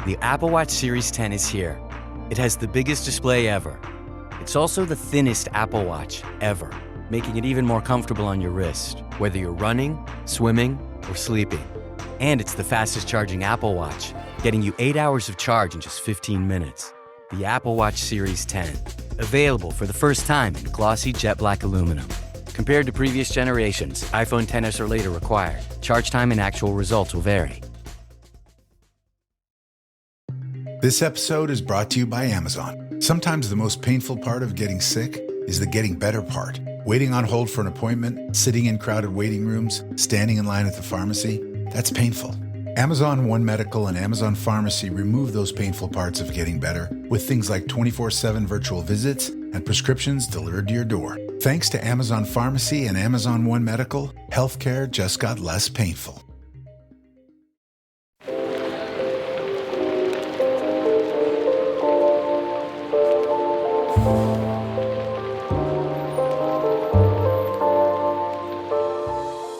The Apple Watch Series 10 is here. It has the biggest display ever. It's also the thinnest Apple Watch ever, making it even more comfortable on your wrist, whether you're running, swimming, or sleeping. And it's the fastest charging Apple Watch, getting you 8 hours of charge in just 15 minutes. The Apple Watch Series 10, available for the first time in glossy jet black aluminum. Compared to previous generations, iPhone XS or later required. Charge time and actual results will vary. This episode is brought to you by Amazon. Sometimes the most painful part of getting sick is the getting better part. Waiting on hold for an appointment, sitting in crowded waiting rooms, standing in line at the pharmacy, that's painful. Amazon One Medical and Amazon Pharmacy remove those painful parts of getting better with things like 24/7 virtual visits and prescriptions delivered to your door. Thanks to Amazon Pharmacy and Amazon One Medical, healthcare just got less painful.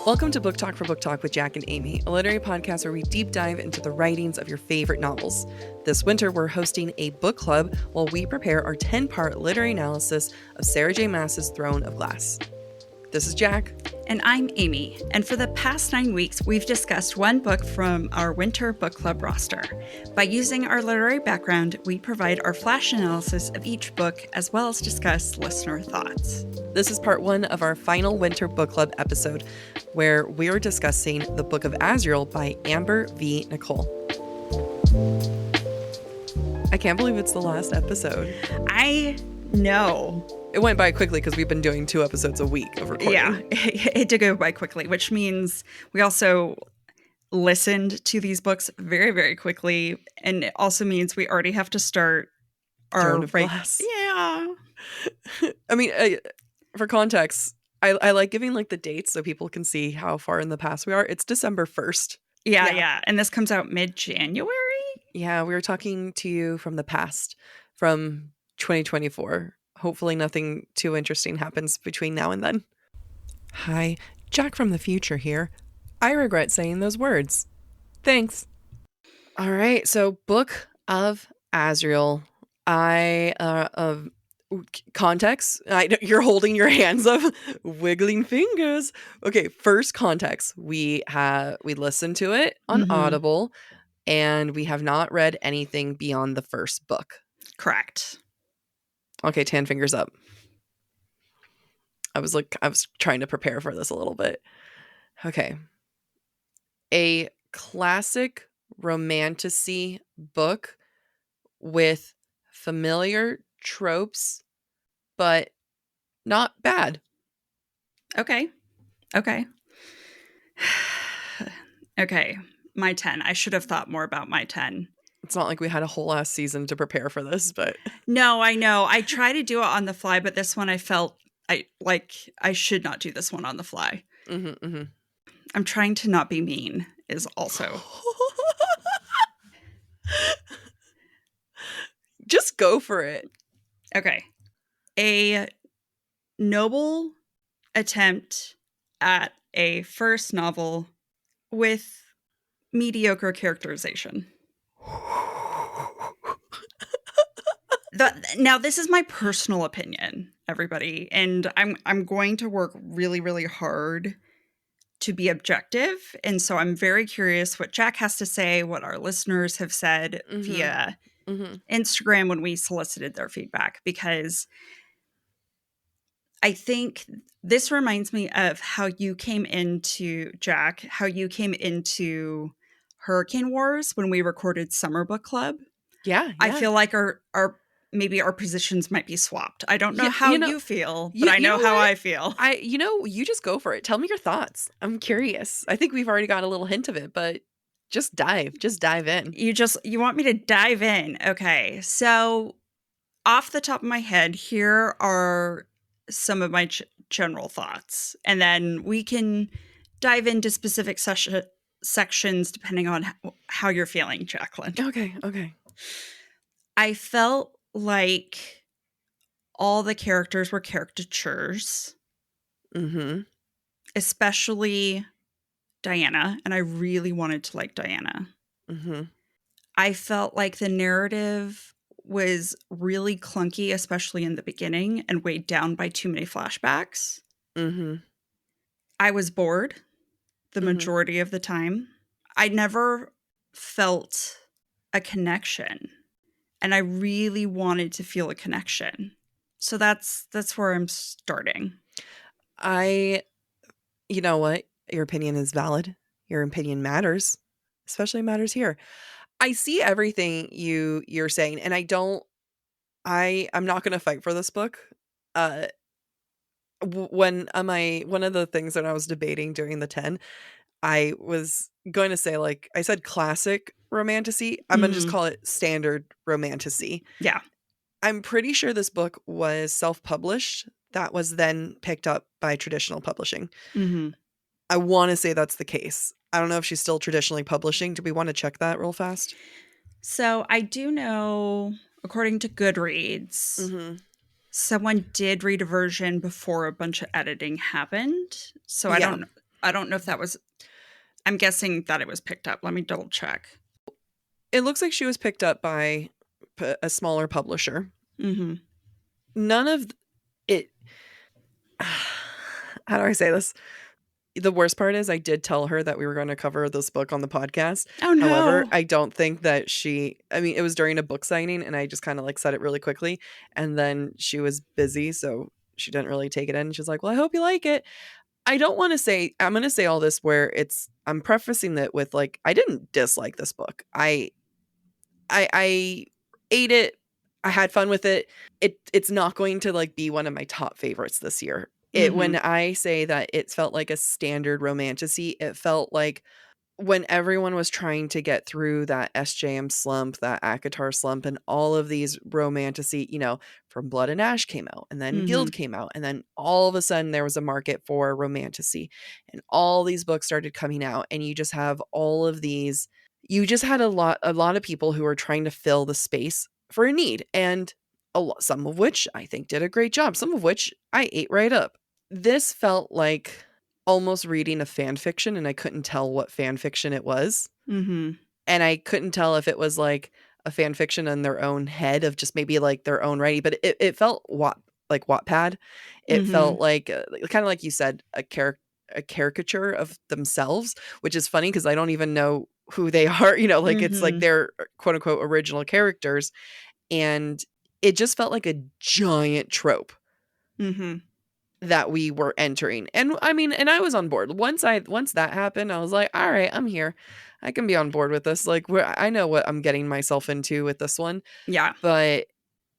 Welcome to Book Talk for Book Talk with Jack and Amy, a literary podcast where we deep dive into the writings of your favorite novels. This winter, we're hosting a book club while we prepare our 10-part literary analysis of Sarah J. Maas's Throne of Glass. This is Jack. And I'm Amy. And for the past 9 weeks, we've discussed one book from our winter book club roster. By using our literary background, we provide our flash analysis of each book as well as discuss listener thoughts. This is part one of our final winter book club episode, where we are discussing the Book of Azrael by Amber Nicole. I can't believe it's the last episode. I know. It went by quickly because we've been doing 2 episodes a week of recording. Yeah, it did go by quickly, which means we also listened to these books very, very quickly. And it also means we already have to start our Throne of Glass. Yeah. I mean, for context, I like giving like the dates so people can see how far in the past we are. It's December 1st. Yeah. And this comes out mid-January? Yeah, we were talking to you from the past, from 2024. Hopefully nothing too interesting happens between now and then. Hi, Jack from the future here. I regret saying those words. Thanks. All right, so Book of Azrael. Context. You're holding your hands up, wiggling fingers. Okay, first context. We listened to it on Audible, and we have not read anything beyond the first book. Correct. Okay, 10 fingers up. I was trying to prepare for this a little bit. Okay. A classic romantasy book with familiar tropes, but not bad. Okay. Okay. My 10. I should have thought more about my 10. It's not like we had a whole last season to prepare for this, but no, I know. I try to do it on the fly, but this one I felt I should not do this one on the fly. I'm trying to not be mean is also. Just go for it. Okay. A noble attempt at a first novel with mediocre characterization. Now, this is my personal opinion, everybody, and I'm going to work really, really hard to be objective. And so I'm very curious what Jack has to say, what our listeners have said via Instagram when we solicited their feedback, because I think this reminds me of how you came into, Jack, how you came into Hurricane Wars when we recorded Summer Book Club. Yeah. I feel like our maybe our positions might be swapped. I don't know how you feel, but I know how I feel. You just go for it. Tell me your thoughts. I'm curious. I think we've already got a little hint of it, but just dive in. You want me to dive in? Okay. So off the top of my head, here are some of my general thoughts, and then we can dive into specific sections depending on how you're feeling, Jacqueline. Okay. I felt like all the characters were caricatures. Especially Diana, and I really wanted to like Diana. I felt like the narrative was really clunky, especially in the beginning, and weighed down by too many flashbacks. Mm-hmm. I was bored the Mm-hmm. majority of the time. I never felt a connection, and I really wanted to feel a connection. So that's where I'm starting. You know what? Your opinion is valid. Your opinion matters, especially matters here. I see everything you're saying, and I'm not going to fight for this book. Uh, one of the things that I was debating during the 10, I was going to say, like, I said classic romantasy. I'm going to just Mhm. call it standard romantasy. Yeah. I'm pretty sure this book was self-published. That was then picked up by traditional publishing. Mhm. I want to say that's the case. I don't know if she's still traditionally publishing. Do we want to check that real fast? So I do know, according to Goodreads, Mm-hmm. someone did read a version before a bunch of editing happened. So Yeah. I don't know if that was, I'm guessing that it was picked up. Let me double check. It looks like she was picked up by a smaller publisher. Mm-hmm. None of it. How do I say this? The worst part is I did tell her that we were going to cover this book on the podcast. Oh no. However, I don't think that it was during a book signing and I just kind of like said it really quickly. And then she was busy. So she didn't really take it in. She's like, well, I hope you like it. I'm going to say all this where I'm prefacing that with like, I didn't dislike this book. I ate it. I had fun with it. It's not going to like be one of my top favorites this year. When I say that it felt like a standard romantasy, it felt like when everyone was trying to get through that SJM slump, that ACOTAR slump, and all of these romantasy, from Blood and Ash came out, and then Guild came out, and then all of a sudden there was a market for romantasy, and all these books started coming out, and you just have all of these. You just had a lot of people who were trying to fill the space for a need, and some of which I think did a great job, some of which I ate right up. This felt like almost reading a fan fiction, and I couldn't tell what fan fiction it was. Mm-hmm. And I couldn't tell if it was like a fan fiction in their own head of just maybe like their own writing, but it felt like Wattpad. It felt like kind of like you said, a caricature of themselves, which is funny because I don't even know who they are. Like it's like their quote unquote original characters, and it just felt like a giant trope. Mm-hmm. That we were entering. And I mean, and I was on board. Once that happened, I was like, all right, I'm here. I can be on board with this. Like I know what I'm getting myself into with this one. Yeah. But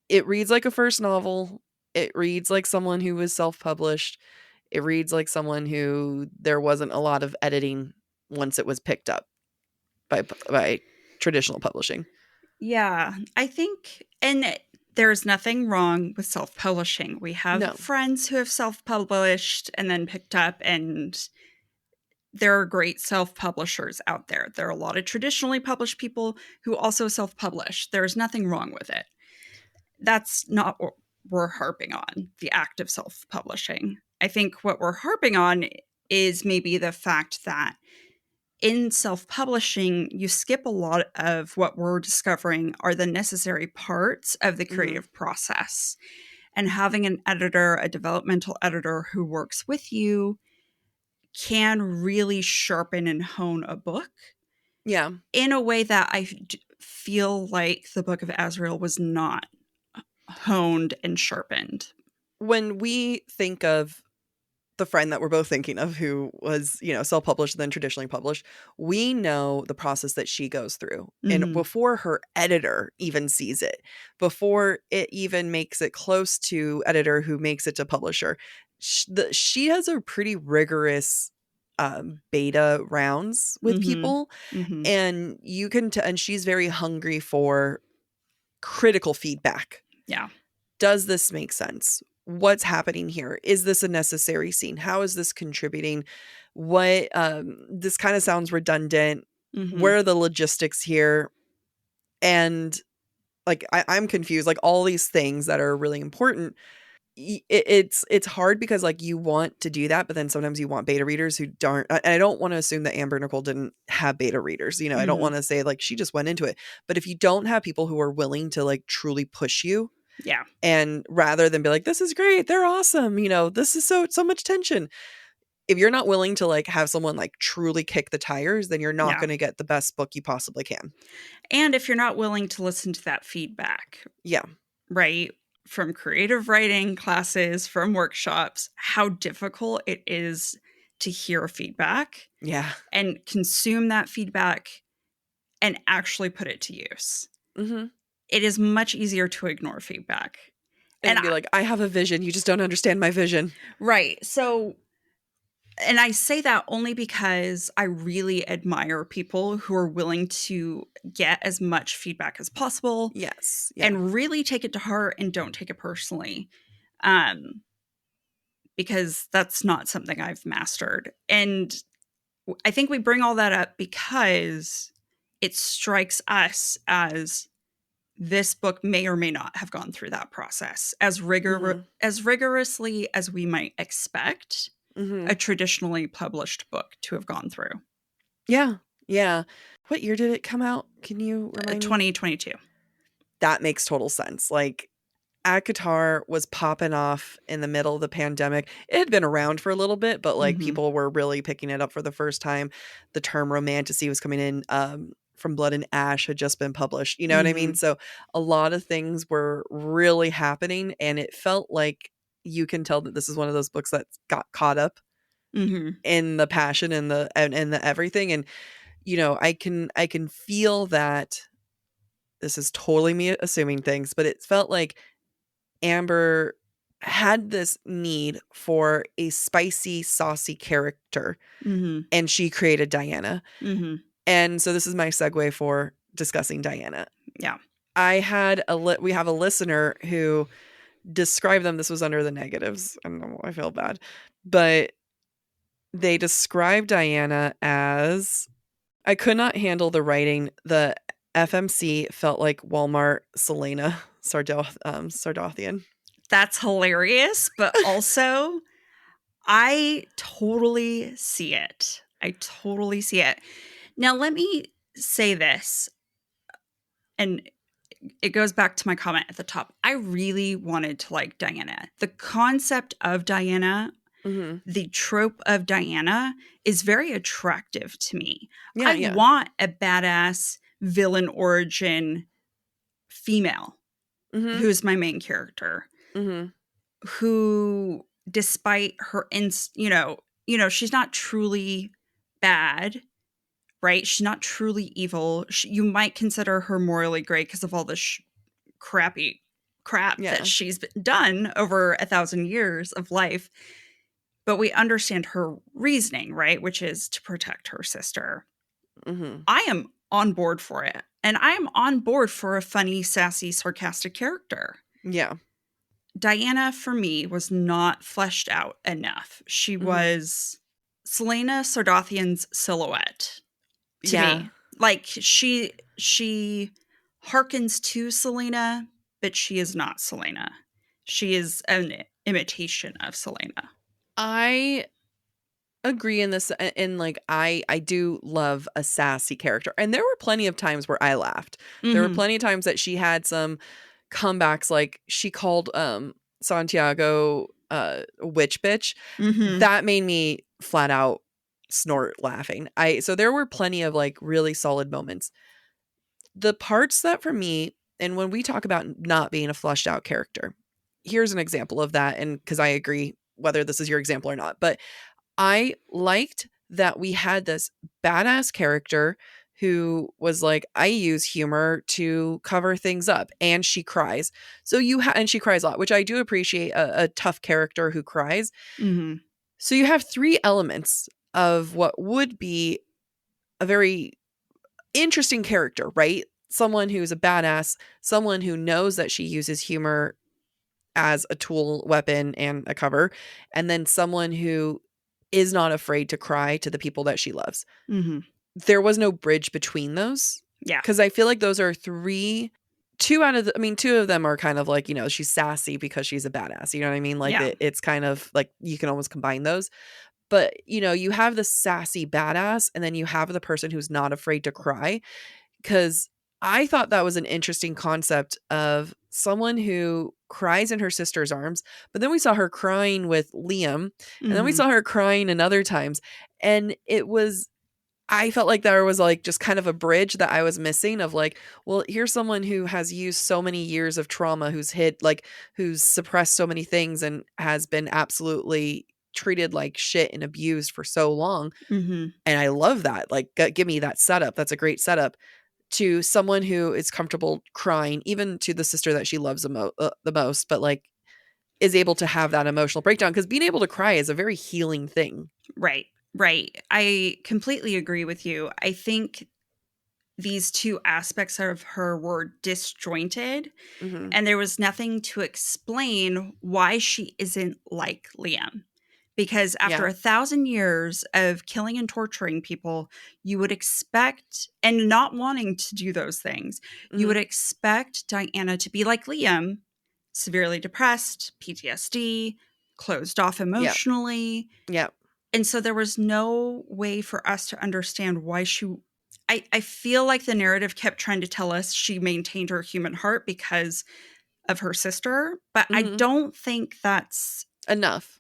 it reads like a first novel. It reads like someone who was self-published. It reads like someone who there wasn't a lot of editing once it was picked up by traditional publishing. Yeah. I think, and there's nothing wrong with self-publishing. We have friends who have self-published and then picked up, and there are great self-publishers out there. There are a lot of traditionally published people who also self-publish. There's nothing wrong with it. That's not what we're harping on, the act of self-publishing. I think what we're harping on is maybe the fact that in self-publishing, you skip a lot of what we're discovering are the necessary parts of the creative process. And having an editor, a developmental editor who works with you can really sharpen and hone a book. Yeah. In a way that I feel like the Book of Azrael was not honed and sharpened. When we think of the friend that we're both thinking of who was, self-published and then traditionally published, we know the process that she goes through. And before her editor even sees it, before it even makes it close to editor who makes it to publisher, she has a pretty rigorous beta rounds with people. And you can and she's very hungry for critical feedback. Yeah. Does this make sense? What's happening here? Is this a necessary scene? How is this contributing? What this kind of sounds redundant. Where are the logistics here? And like I'm confused. Like all these things that are really important. it's hard because like you want to do that, but then sometimes you want beta readers who don't. I don't want to assume that Amber Nicole didn't have beta readers. You know, I don't Mhm. want to say like she just went into it. But if you don't have people who are willing to like truly push you, Yeah. and rather than be like, this is great, they're awesome, you know, this is so much tension. If you're not willing to like have someone like truly kick the tires, then you're not Yeah. going to get the best book you possibly can. And if you're not willing to listen to that feedback, Yeah. right, from creative writing classes, from workshops, how difficult it is to hear feedback Yeah. and consume that feedback and actually put it to use. Mm-hmm. It is much easier to ignore feedback. And be like, I have a vision. You just don't understand my vision. Right. So, and I say that only because I really admire people who are willing to get as much feedback as possible. Yes. Yeah. And really take it to heart and don't take it personally. Because that's not something I've mastered. And I think we bring all that up because it strikes us as this book may or may not have gone through that process as rigorously as we might expect a traditionally published book to have gone through. Yeah. Yeah. What year did it come out? Can you remind me? 2022. That makes total sense. Like, ACOTAR was popping off in the middle of the pandemic. It had been around for a little bit, but like people were really picking it up for the first time. The term romantasy was coming in. From Blood and Ash had just been published. You know what I mean? So a lot of things were really happening, and it felt like you can tell that this is one of those books that got caught up in the passion and the everything. And you know, I can feel that. This is totally me assuming things, but it felt like Amber had this need for a spicy, saucy character, and she created Diana. And so this is my segue for discussing Diana. Yeah. We have a listener who described them. This was under the negatives. I don't know. I feel bad. But they described Diana as, I could not handle the writing. The FMC felt like Walmart Selena Sardouthian. That's hilarious, but also I totally see it. Now, let me say this, and it goes back to my comment at the top. I really wanted to like Diana. The concept of Diana, the trope of Diana is very attractive to me. Yeah, I want a badass villain origin female who's my main character, who, despite her, she's not truly bad, right? She's not truly evil. You might consider her morally gray because of all the crappy crap that she's done over 1,000 years of life. But we understand her reasoning, right? Which is to protect her sister. I am on board for it. And I am on board for a funny, sassy, sarcastic character. Yeah. Diana, for me, was not fleshed out enough. She was Selena Sardouthian's silhouette to me. Like, she harkens to Selena, but she is not Selena. She is an imitation of Selena. I agree in this, and like I do love a sassy character, and there were plenty of times where I laughed. There were plenty of times that she had some comebacks, like she called Santiago witch bitch. That made me flat out snort laughing. So there were plenty of like really solid moments. The parts that for me, and when we talk about not being a fleshed out character, here's an example of that, and because I agree whether this is your example or not, but I liked that we had this badass character who was like, I use humor to cover things up, and she cries. So and she cries a lot, which I do appreciate, a tough character who cries. So you have three elements of what would be a very interesting character, right? Someone who's a badass, someone who knows that she uses humor as a tool, weapon, and a cover, and then someone who is not afraid to cry to the people that she loves. There was no bridge between those. Yeah. Because I feel like those are three two of them are kind of like, she's sassy because she's a badass. You know what I mean? Like Yeah. it's kind of like you can almost combine those. But, you have the sassy badass and then you have the person who's not afraid to cry. Because I thought that was an interesting concept of someone who cries in her sister's arms. But then we saw her crying with Liam. And then we saw her crying in other times. And I felt like there was like just kind of a bridge that I was missing of like, well, here's someone who has used so many years of trauma, who's suppressed so many things and has been absolutely treated like shit and abused for so long. Mm-hmm. And I love that. Like, give me that setup. That's a great setup to someone who is comfortable crying, even to the sister that she loves the most, but like is able to have that emotional breakdown, because being able to cry is a very healing thing. Right. I completely agree with you. I think these two aspects of her were disjointed, and there was nothing to explain why she isn't like Liam. Because after 1,000 years of killing and torturing people, you would expect, and not wanting to do those things, you would expect Diana to be like Liam, severely depressed, PTSD, closed off emotionally. Yeah. And so there was no way for us to understand why I feel like the narrative kept trying to tell us she maintained her human heart because of her sister, but I don't think that's enough.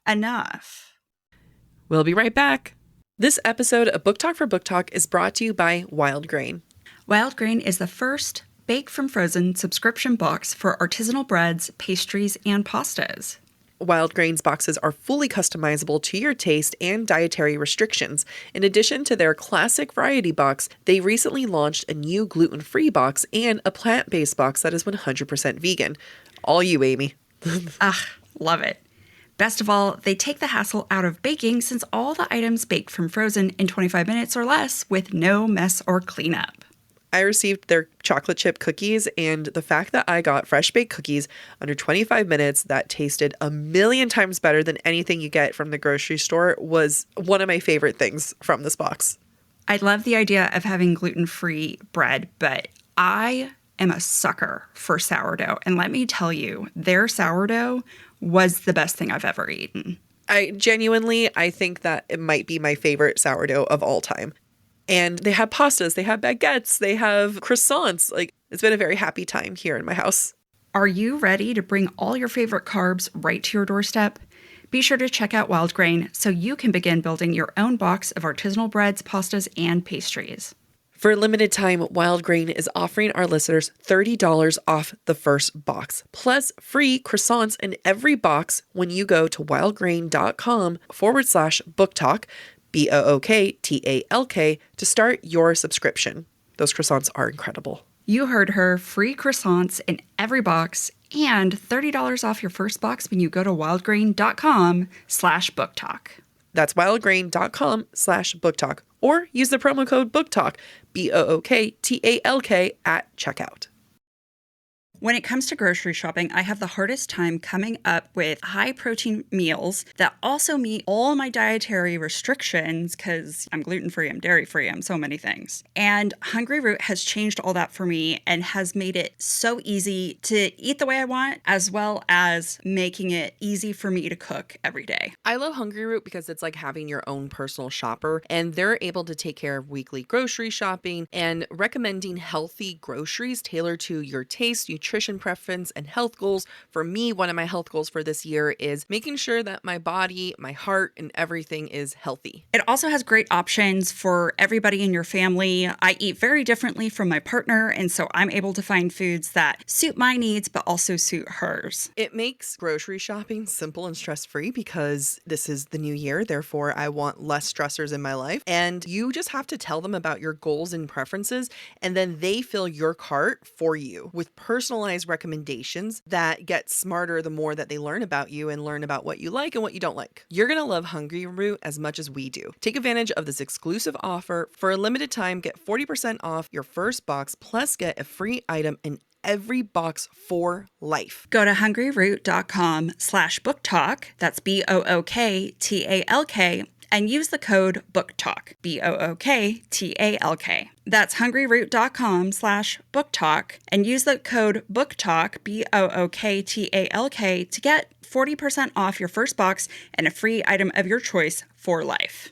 We'll be right back. This episode of Book Talk for Book Talk is brought to you by Wild Grain. Wild Grain is the first Bake from Frozen subscription box for artisanal breads, pastries, and pastas. Wild Grain's boxes are fully customizable to your taste and dietary restrictions. In addition to their classic variety box, they recently launched a new gluten-free box and a plant-based box that is 100% vegan. All you, Amy. Love it. Best of all, they take the hassle out of baking since all the items bake from frozen in 25 minutes or less with no mess or cleanup. I received their chocolate chip cookies, and the fact that I got fresh baked cookies under 25 minutes that tasted 1,000,000 times better than anything you get from the grocery store was one of my favorite things from this box. I love the idea of having gluten-free bread, but I am a sucker for sourdough. And let me tell you, their sourdough was the best thing I've ever eaten. I think that it might be my favorite sourdough of all time. And they have pastas, they have baguettes, they have croissants. Like, it's been a very happy time here in my house. Are you ready to bring all your favorite carbs right to your doorstep? Be sure to check out Wild Grain so you can begin building your own box of artisanal breads, pastas, and pastries. For a limited time, Wild Grain is offering our listeners $30 off the first box, plus free croissants in every box when you go to wildgrain.com/booktalk, BookTalk, to start your subscription. Those croissants are incredible. You heard her. Free croissants in every box and $30 off your first box when you go to wildgrain.com/booktalk. That's wildgrain.com/booktalk, or use the promo code BookTalk, BookTalk, at checkout. When it comes to grocery shopping, I have the hardest time coming up with high-protein meals that also meet all my dietary restrictions because I'm gluten-free, I'm dairy-free, I'm so many things. And Hungry Root has changed all that for me and has made it so easy to eat the way I want, as well as making it easy for me to cook every day. I love Hungry Root because it's like having your own personal shopper, and they're able to take care of weekly grocery shopping and recommending healthy groceries tailored to your taste, nutrition preference, and health goals. For me, one of my health goals for this year is making sure that my body, my heart, and everything is healthy. It also has great options for everybody in your family. I eat very differently from my partner, and so I'm able to find foods that suit my needs but also suit hers. It makes grocery shopping simple and stress-free because this is the new year, therefore I want less stressors in my life. And you just have to tell them about your goals and preferences, and then they fill your cart for you with personalized recommendations that get smarter the more that they learn about you and learn about what you like and what you don't like. You're going to love Hungry Root as much as we do. Take advantage of this exclusive offer. For a limited time, get 40% off your first box, plus get a free item in every box for life. Go to hungryroot.com/booktalk. That's BookTalk. and use the code BookTalk, BookTalk. That's hungryroot.com/BookTalk and use the code BookTalk, BookTalk, to get 40% off your first box and a free item of your choice for life.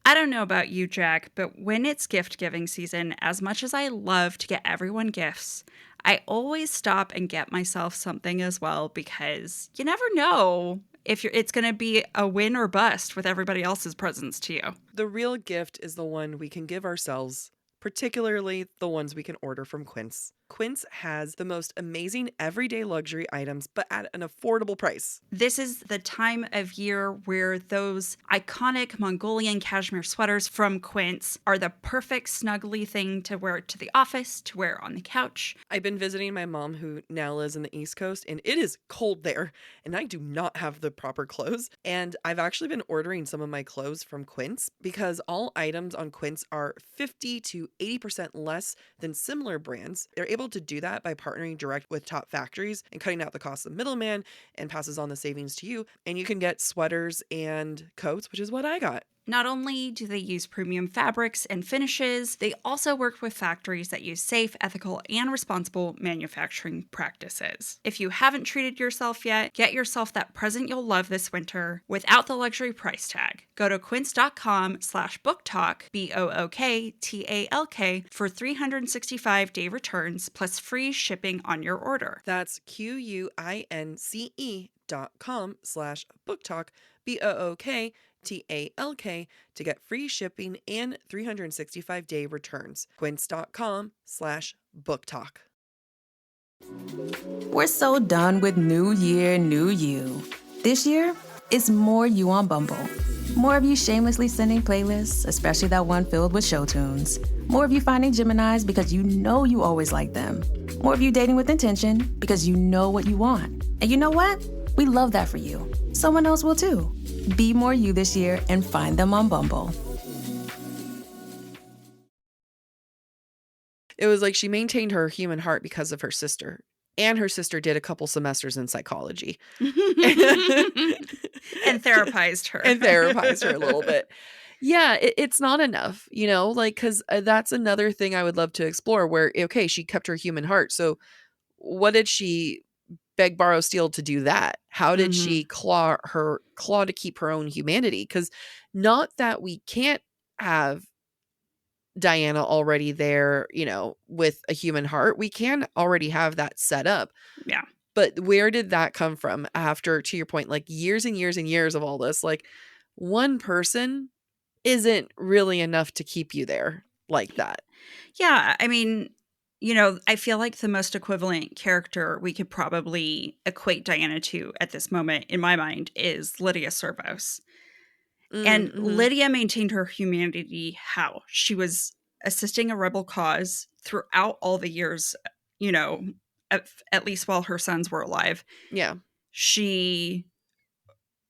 I don't know about you, Jack, but when it's gift giving season, as much as I love to get everyone gifts, I always stop and get myself something as well because you never know if it's going to be a win or bust with everybody else's presents to you. The real gift is the one we can give ourselves, particularly the ones we can order from Quince. Quince has the most amazing everyday luxury items, but at an affordable price. This is the time of year where those iconic Mongolian cashmere sweaters from Quince are the perfect snuggly thing to wear to the office, to wear on the couch. I've been visiting my mom who now lives in the East Coast, and it is cold there, and I do not have the proper clothes. And I've actually been ordering some of my clothes from Quince because all items on Quince are 50 to 80% less than similar brands. They're able to do that by partnering direct with top factories and cutting out the cost of middleman and passes on the savings to you. And you can get sweaters and coats, which is what I got. Not only do they use premium fabrics and finishes, they also work with factories that use safe, ethical, and responsible manufacturing practices. If you haven't treated yourself yet, get yourself that present you'll love this winter without the luxury price tag. Go to quince.com/booktalk, BookTalk, for 365-day returns plus free shipping on your order. That's QUINCE.com/booktalk, BookTalk, to get free shipping and 365-day returns. Quince.com/booktalk. We're so done with New Year, New You. This year, it's more you on Bumble. More of you shamelessly sending playlists, especially that one filled with show tunes. More of you finding Geminis because you know you always like them. More of you dating with intention because you know what you want. And you know what? We love that for you. Someone else will too. Be more you this year and find them on Bumble. It was like she maintained her human heart because of her sister. And her sister did a couple semesters in psychology. And therapized her. And therapized her a little bit. Yeah, it's not enough, because that's another thing I would love to explore where, okay, she kept her human heart. So what did she beg, borrow, steal to do that? How did she claw to keep her own humanity? Because not that we can't have Diana already there, with a human heart. We can already have that set up. Yeah. But where did that come from after, to your point, like years and years and years of all this? Like one person isn't really enough to keep you there like that. Yeah. I mean, I feel like the most equivalent character we could probably equate Diana to at this moment, in my mind, is Lydia Servos. And Lydia maintained her humanity how? She was assisting a rebel cause throughout all the years, at least while her sons were alive. Yeah. She,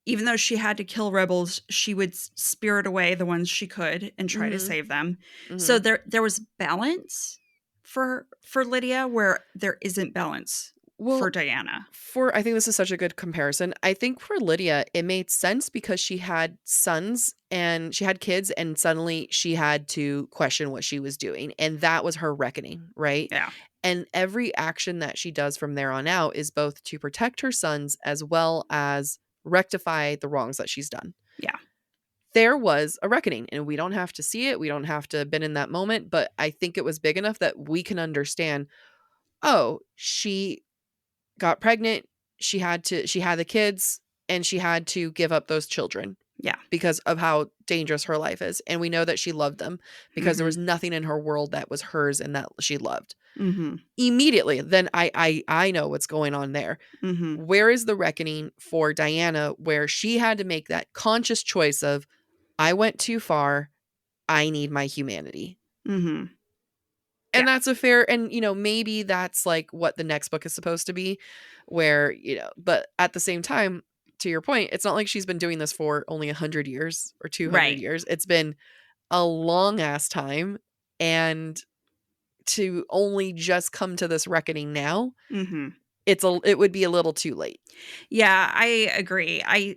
even though she had to kill rebels, she would spirit away the ones she could and try to save them. So there was balance for Lydia where there isn't balance for Diana. I think this is such a good comparison. I think for Lydia, it made sense because she had sons and she had kids, and suddenly she had to question what she was doing. And that was her reckoning, right? Yeah. And every action that she does from there on out is both to protect her sons as well as rectify the wrongs that she's done. Yeah. There was a reckoning, and we don't have to see it. We don't have to have been in that moment, but I think it was big enough that we can understand, oh, she got pregnant, she had the kids, and she had to give up those children. Yeah. Because of how dangerous her life is. And we know that she loved them because there was nothing in her world that was hers and that she loved. Immediately, then I know what's going on there. Where is the reckoning for Diana where she had to make that conscious choice of, I went too far, I need my humanity. And that's a fair, and maybe that's like what the next book is supposed to be, where, but at the same time, to your point, it's not like she's been doing this for only 100 years or 200 years. It's been a long ass time. And to only just come to this reckoning now, it would be a little too late. Yeah, I agree. I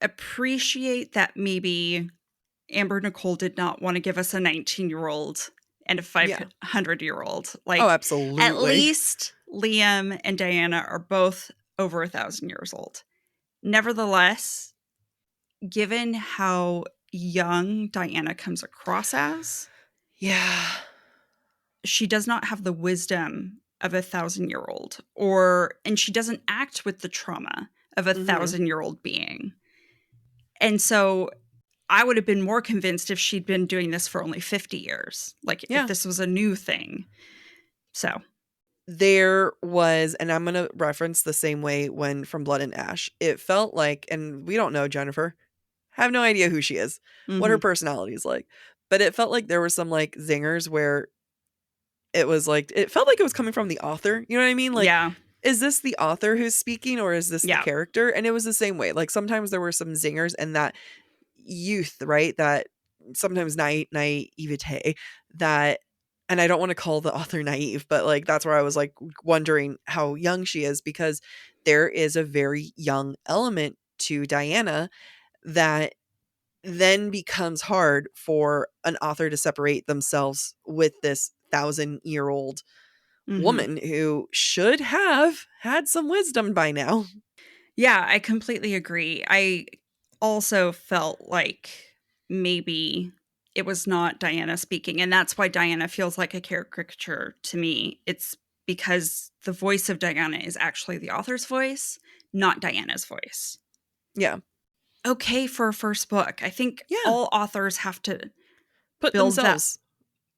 appreciate that maybe Amber Nicole did not want to give us a 19-year-old and a Yeah. 500-year-old. Oh, Like, absolutely. at least Liam and Diana are both over 1,000 years old. Nevertheless, given how young Diana comes across as, Yeah. she does not have the wisdom of a 1,000-year-old, and she doesn't act with the trauma of a 1,000-year-old being. And so I would have been more convinced if she'd been doing this for only 50 years, like if this was a new thing. So there was, and I'm going to reference the same way when from Blood and Ash, it felt like, and we don't know Jennifer, have no idea who she is, what her personality is like, but it felt like there were some like zingers where it was like, it felt like it was coming from the author. You know what I mean? Like, yeah. is this the author who's speaking or is this the Yeah. character? And it was the same way. Like sometimes there were some zingers and that youth, right? That sometimes naivete that, and I don't want to call the author naive, but like that's where I was like wondering how young she is, because there is a very young element to Diana that then becomes hard for an author to separate themselves with this 1,000-year-old woman who should have had some wisdom by now. Yeah, I completely agree. I also felt like maybe it was not Diana speaking, and that's why Diana feels like a caricature to me. It's because the voice of Diana is actually the author's voice, not Diana's voice. Yeah. Okay, for a first book. I think all authors have to put build themselves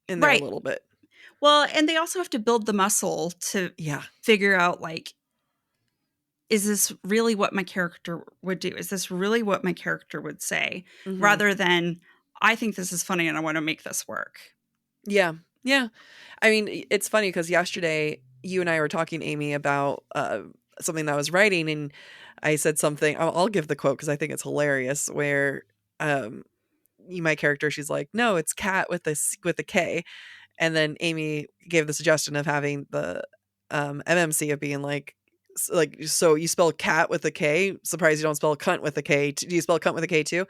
in there a little bit. Well, and they also have to build the muscle to figure out, like, is this really what my character would do? Is this really what my character would say? Rather than, I think this is funny and I want to make this work. Yeah. Yeah. I mean, it's funny because yesterday you and I were talking, Amy, about something that I was writing, and I said something, I'll give the quote because I think it's hilarious, where my character, she's like, no, it's cat with a K. And then Amy gave the suggestion of having the MMC of being like, so you spell cat with a K. Surprised you don't spell cunt with a K. Do you spell cunt with a K too?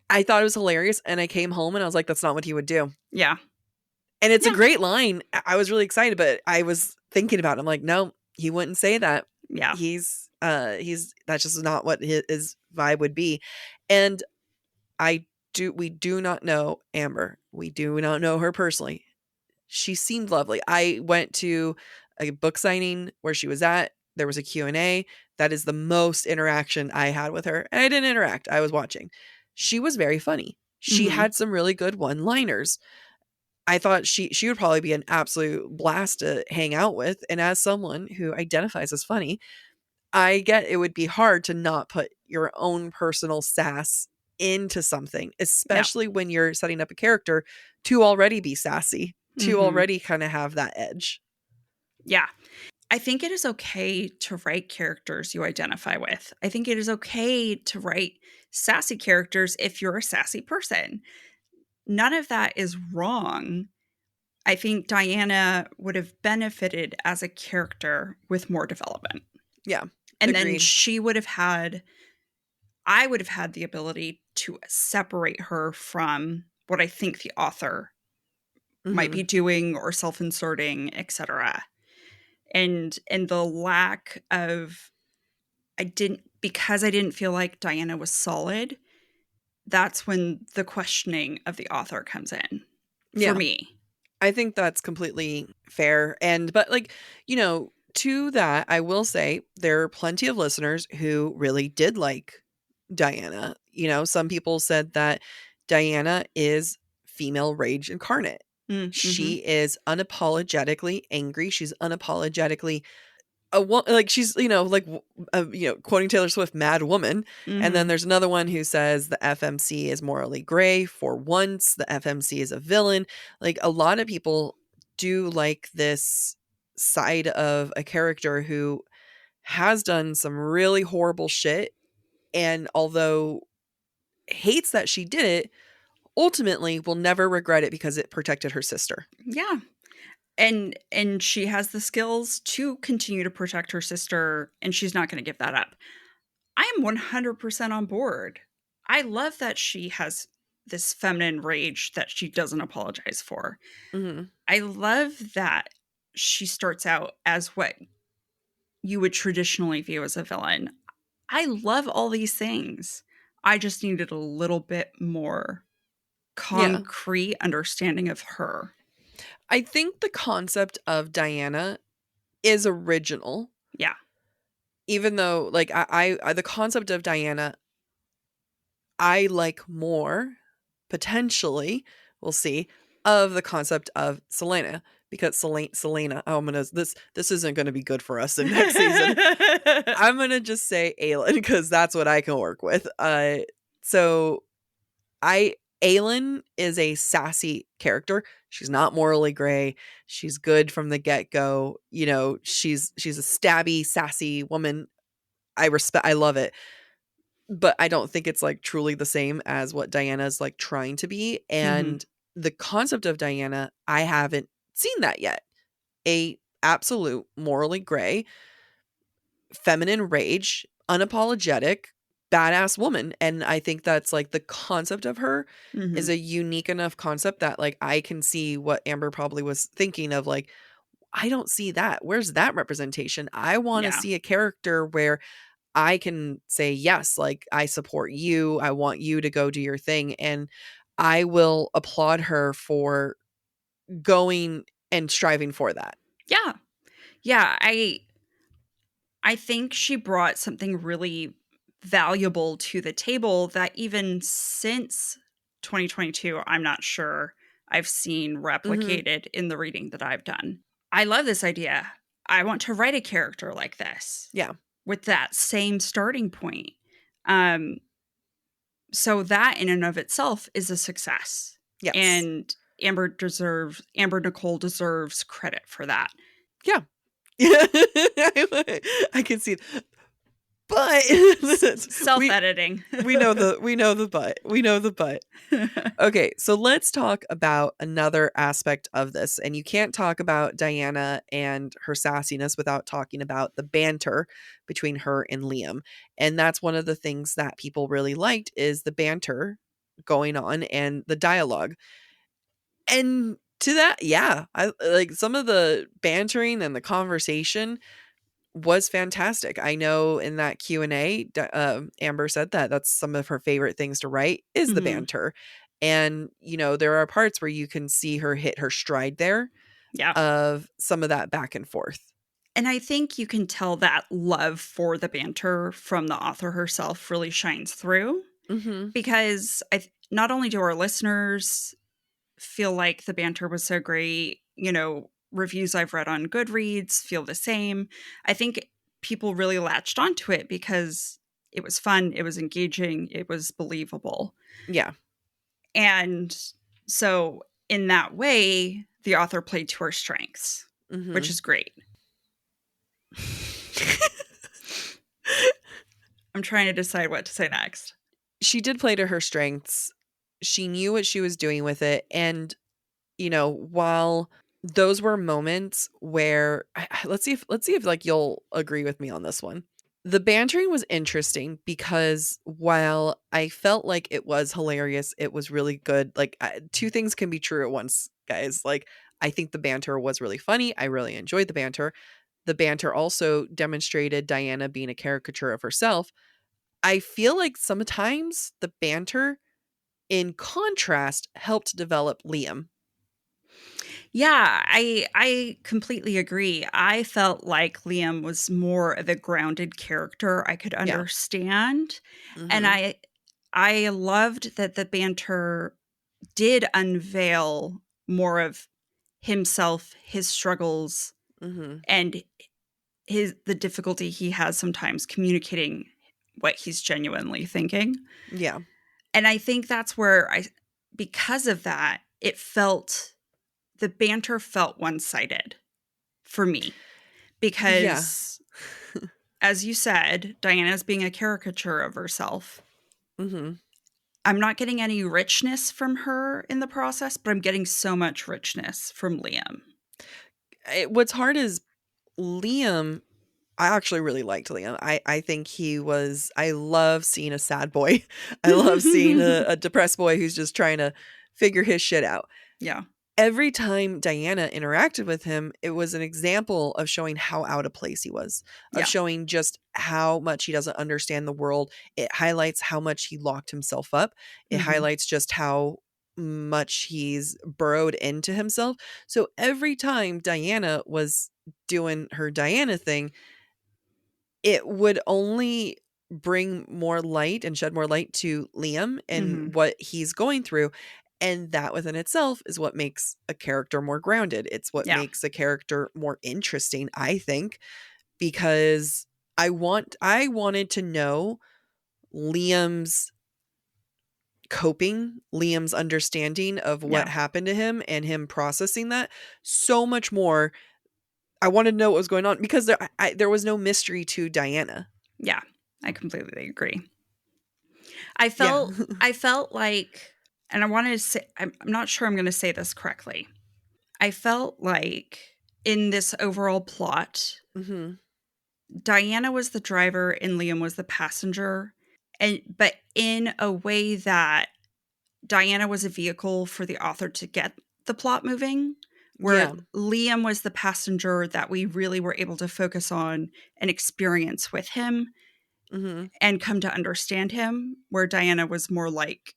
I thought it was hilarious, and I came home and I was like, that's not what he would do. Yeah. And it's a great line. I was really excited, but I was thinking about it. I'm like, no, he wouldn't say that. Yeah. He's that's just not what his vibe would be. And we do not know Amber. We do not know her personally. She seemed lovely. I went to a book signing where she was at. There was a Q&A. That is the most interaction I had with her. And I didn't interact. I was watching. She was very funny. She had some really good one-liners. I thought she would probably be an absolute blast to hang out with. And as someone who identifies as funny, I get it would be hard to not put your own personal sass into something, especially when you're setting up a character to already be sassy, to already kind of have that edge. Yeah. I think it is okay to write characters you identify with. I think it is okay to write sassy characters if you're a sassy person. None of that is wrong. I think Diana would have benefited as a character with more development. Yeah. And then she would have had, I would have had the ability to separate her from what I think the author might be doing or self-inserting, etc. And the lack of, because I didn't feel like Diana was solid, that's when the questioning of the author comes in for me. I think that's completely fair. But like, to that, I will say there are plenty of listeners who really did like Diana. Some people said that Diana is female rage incarnate. She is unapologetically angry. She's unapologetically she's, quoting Taylor Swift, mad woman. And then there's another one who says the FMC is morally gray. For once, the FMC is a villain. Like, a lot of people do like this side of a character who has done some really horrible shit. And although hates that she did it, ultimately will never regret it because it protected her sister. Yeah. And she has the skills to continue to protect her sister, and she's not going to give that up. I am 100% on board. I love that she has this feminine rage that she doesn't apologize for. Mm-hmm. I love that she starts out as what you would traditionally view as a villain. I love all these things. I just needed a little bit more Yeah. concrete understanding of her. I think the concept of Diana is original. Yeah. Even though, like, I the concept of Diana, I like more, potentially, we'll see, of the concept of Selena. Because Selena, this isn't gonna be good for us in next season. I'm gonna just say Aelin because that's what I can work with. So Aelin is a sassy character. She's not morally gray. She's good from the get-go. You know, she's a stabby, sassy woman. I love it. But I don't think it's like truly the same as what Diana's like trying to be. And the concept of Diana, I haven't seen that yet. A absolute morally gray, feminine rage, unapologetic, badass woman. And I think that's like the concept of her is a unique enough concept that like I can see what Amber probably was thinking of, like, I don't see that. Where's that representation? I want to Yeah. see a character where I can say, yes, like, I support you. I want you to go do your thing. And I will applaud her for going and striving for that. Yeah. Yeah. I think she brought something really valuable to the table that even since 2022, I'm not sure I've seen replicated in the reading that I've done. I love this idea. I want to write a character like this. Yeah. With that same starting point. So that in and of itself is a success. Yes. And Amber Nicole deserves credit for that. Yeah. I can see it. But self-editing. We know the but. Okay, so let's talk about another aspect of this. And you can't talk about Diana and her sassiness without talking about the banter between her and Liam. And that's one of the things that people really liked, is the banter going on and the dialogue. And to that, yeah, I like some of the bantering and the conversation was fantastic. I know in that Q&A, Amber said that that's some of her favorite things to write is the banter. And, you know, there are parts where you can see her hit her stride there of some of that back and forth. And I think you can tell that love for the banter from the author herself really shines through. Because not only do our listeners feel like the banter was so great, you know, reviews I've read on Goodreads feel the same. I think people really latched onto it because it was fun, it was engaging, it was believable. Yeah. And so in that way, the author played to her strengths, which is great. I'm trying to decide what to say next. She did play to her strengths. She knew what she was doing with it. And, you know, while those were moments where let's see if like you'll agree with me on this one. The bantering was interesting because while I felt like it was hilarious, it was really good. Like, two things can be true at once, guys. Like, I think the banter was really funny. I really enjoyed the banter. The banter also demonstrated Diana being a caricature of herself. I feel like sometimes the banter, in contrast, helped develop Liam. Yeah, I completely agree. I felt like Liam was more of a grounded character I could understand. And I loved that the banter did unveil more of himself, his struggles, and the difficulty he has sometimes communicating what he's genuinely thinking. Yeah. And I think that's where because of that, the banter felt one-sided for me. Because, as you said, Diana's being a caricature of herself. I'm not getting any richness from her in the process, but I'm getting so much richness from Liam. What's hard is Liam I actually really liked Liam. I think I love seeing a sad boy. I love seeing a depressed boy who's just trying to figure his shit out. Yeah. Every time Diana interacted with him, it was an example of showing how out of place he was, of showing just how much he doesn't understand the world. It highlights how much he locked himself up. It highlights just how much he's burrowed into himself. So every time Diana was doing her Diana thing, it would only bring more light and shed more light to Liam and what he's going through. And that within itself is what makes a character more grounded. It's what makes a character more interesting, I think, because I wanted to know Liam's coping, Liam's understanding of what happened to him and him processing that so much more. I wanted to know what was going on because there was no mystery to Diana. Yeah, I completely agree. I felt like, and I wanted to say, I'm not sure I'm going to say this correctly. I felt like in this overall plot, Diana was the driver and Liam was the passenger, but in a way that Diana was a vehicle for the author to get the plot moving, where Liam was the passenger that we really were able to focus on and experience with him and come to understand him, where Diana was more like,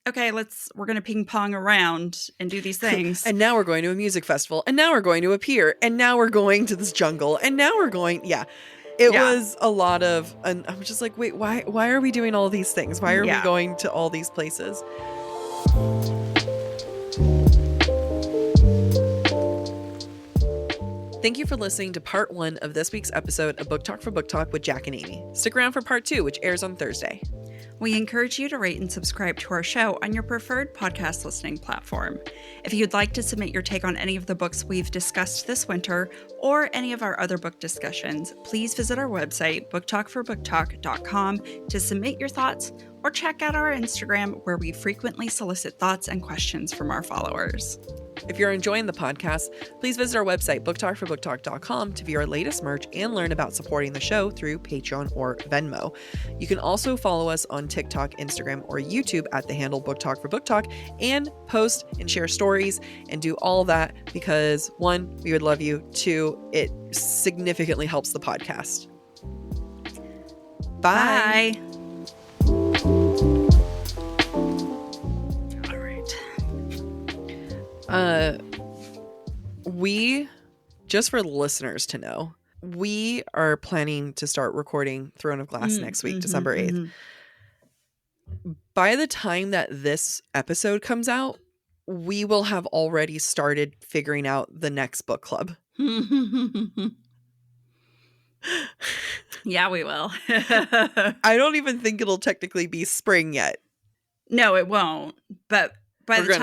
okay, we're going to ping pong around and do these things. And now we're going to a music festival, and now we're going to a pier, and now we're going to this jungle, and now we're going, It was a lot of, and I'm just like, wait, why are we doing all these things? Why are we going to all these places? Thank you for listening to part 1 of this week's episode of Book Talk for Book Talk with Jack and Amy. Stick around for part 2, which airs on Thursday. We encourage you to rate and subscribe to our show on your preferred podcast listening platform. If you'd like to submit your take on any of the books we've discussed this winter or any of our other book discussions, please visit our website, booktalkforbooktalk.com, to submit your thoughts, or check out our Instagram, where we frequently solicit thoughts and questions from our followers. If you're enjoying the podcast, please visit our website, booktalkforbooktalk.com, to view our latest merch and learn about supporting the show through Patreon or Venmo. You can also follow us on TikTok, Instagram, or YouTube at the handle BookTalk for Book Talk, and post and share stories and do all of that because 1, we would love you. 2, it significantly helps the podcast. Bye. We, just for listeners to know, we are planning to start recording Throne of Glass next week, December 8th. By the time that this episode comes out, we will have already started figuring out the next book club. Yeah, we will. I don't even think it'll technically be spring yet. No, it won't. But by the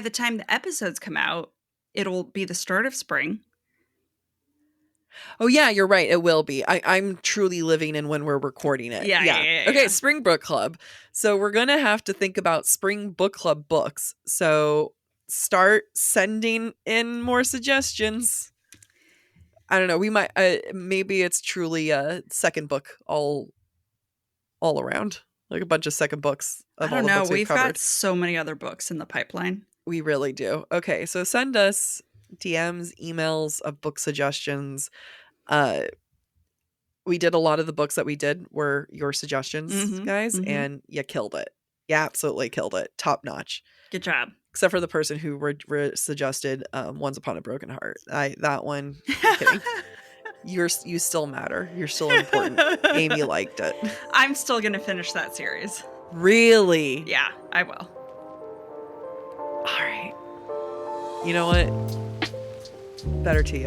time the episodes come out, it'll be the start of spring. Oh yeah, you're right. It will be. I'm truly living in when we're recording it. Yeah. Okay, spring book club. So we're gonna have to think about spring book club books. So start sending in more suggestions. I don't know. We might. Maybe it's truly a second book all around, like a bunch of second books. I don't know. We've got so many other books in the pipeline. We really do. Okay, so send us DMs, emails of book suggestions. We did a lot of the books that we did were your suggestions, guys, and you killed it. You absolutely killed it. Top notch. Good job. Except for the person who suggested Once Upon a Broken Heart. That one, I'm kidding. You still matter. You're still important. Amy liked it. I'm still going to finish that series. Really? Yeah, I will. All right. You know what? Better to you.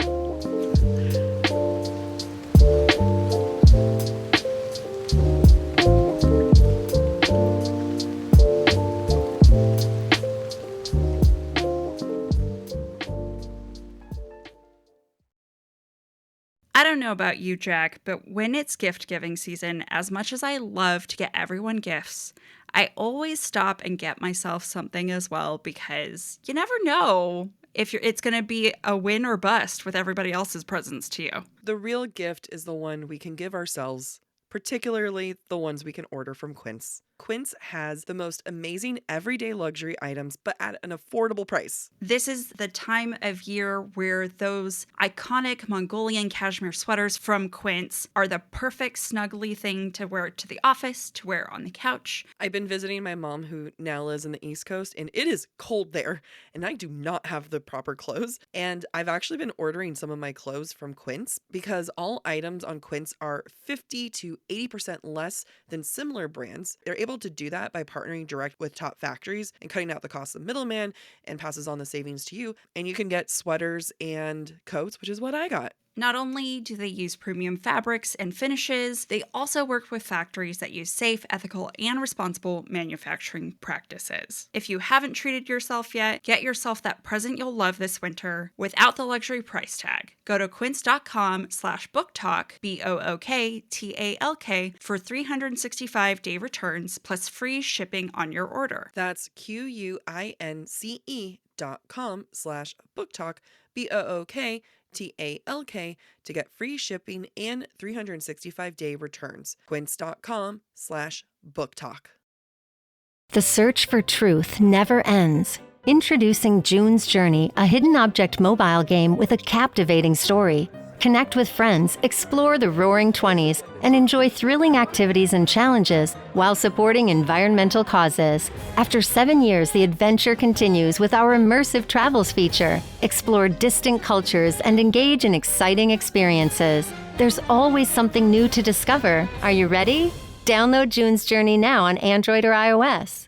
I don't know about you, Jack, but when it's gift giving season, as much as I love to get everyone gifts, I always stop and get myself something as well, because you never know if it's going to be a win or bust with everybody else's presents to you. The real gift is the one we can give ourselves, particularly the ones we can order from Quince. Quince has the most amazing everyday luxury items, but at an affordable price. This is the time of year where those iconic Mongolian cashmere sweaters from Quince are the perfect snuggly thing to wear to the office, to wear on the couch. I've been visiting my mom who now lives in the East Coast, and it is cold there, and I do not have the proper clothes. And I've actually been ordering some of my clothes from Quince because all items on Quince are 50 to 80% less than similar brands. They're able to do that by partnering direct with top factories and cutting out the cost of middleman, and passes on the savings to you. And you can get sweaters and coats, which is what I got. Not only do they use premium fabrics and finishes, they also work with factories that use safe, ethical, and responsible manufacturing practices. If you haven't treated yourself yet, get yourself that present you'll love this winter without the luxury price tag. Go to quince.com/booktalk, BOOKTALK, for 365-day returns plus free shipping on your order. That's QUINCE.com/booktalk, BOOKTALK, to get free shipping and 365-day returns. Quince.com/booktalk. The search for truth never ends. Introducing June's Journey, a hidden object mobile game with a captivating story. Connect with friends, explore the Roaring 20s, and enjoy thrilling activities and challenges while supporting environmental causes. After 7 years, the adventure continues with our immersive travels feature. Explore distant cultures and engage in exciting experiences. There's always something new to discover. Are you ready? Download June's Journey now on Android or iOS.